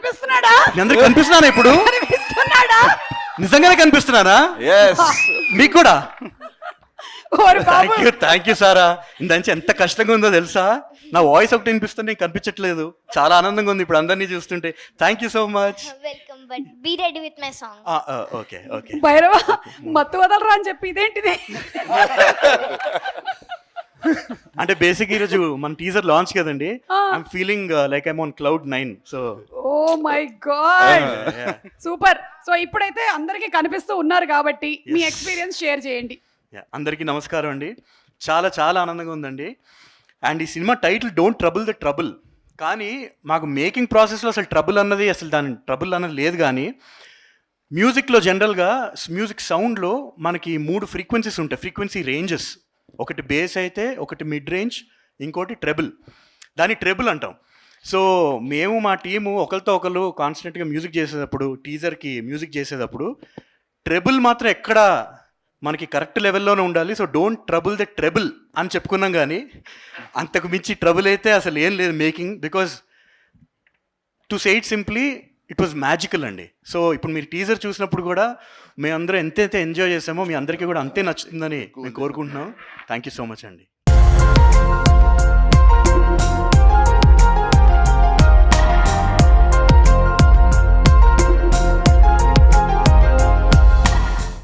కనిపిస్తున్నాడా? మీ అందరికి కనిపిస్తున్నానా ఇప్పుడు? కనిపిస్తున్నాడా? నిజంగానే కనిపిస్తున్నానా మీకు కూడా? థ్యాంక్ యూ సారా. ఇందంచి ఎంత కష్టంగా ఉందో తెలుసా? నా వాయిస్ ఒకటి వినిపిస్తుంది, నీకు కనిపించట్లేదు. చాలా ఆనందంగా ఉంది ఇప్పుడు అందరినీ చూస్తుంటే. Thank you so much. Welcome, but be ready with my song. Okay okay. Bhairava మత్తు వదలరా అని చెప్పి ఇదేంటిది? అంటే బేసిక్ ఈరోజు మన టీజర్ లాంచ్ కదండి. I'm feeling like I'm on cloud 9. So oh my God, super. So ఇప్పుడైతే అందరికి కనిపిస్తూ ఉన్నారు కాబట్టి మీ ఎక్స్పీరియన్స్ షేర్ చేయండి. అందరికీ నమస్కారం అండి. చాలా చాలా ఆనందంగా ఉందండి. అండ్ ఈ cinema title don't trouble the trouble. కానీ మాకు మేకింగ్ ప్రాసెస్లో అసలు ట్రబుల్ అన్నది, అసలు దాని ట్రబుల్ అన్నది లేదు. కానీ మ్యూజిక్లో జనరల్గా మ్యూజిక్ సౌండ్లో మనకి 3 ఫ్రీక్వెన్సీస్ ఉంటాయి, ఫ్రీక్వెన్సీ రేంజెస్. ఒకటి బేస్ అయితే, ఒకటి మిడ్ రేంజ్, ఇంకోటి ట్రెబుల్. దాన్ని ట్రెబుల్ అంటాం. సో మేము మా టీము ఒకరితో ఒకరు కాన్స్టెంట్గా మ్యూజిక్ చేసేటప్పుడు, టీజర్కి మ్యూజిక్ చేసేటప్పుడు ట్రెబుల్ మాత్రం ఎక్కడ మనకి కరెక్ట్ లెవెల్లోనే ఉండాలి. So don't trouble the treble అని చెప్పుకున్నాం. కానీ అంతకు మించి ట్రబుల్ అయితే అసలు ఏం లేదు making. Because to say it simply, it was magical అండి. సో ఇప్పుడు మీరు టీజర్ చూసినప్పుడు కూడా మేమందరం ఎంతైతే ఎంజాయ్ చేసామో మీ అందరికీ కూడా అంతే నచ్చుతుందని మేము కోరుకుంటున్నాం. థ్యాంక్ యూ సో మచ్ అండి.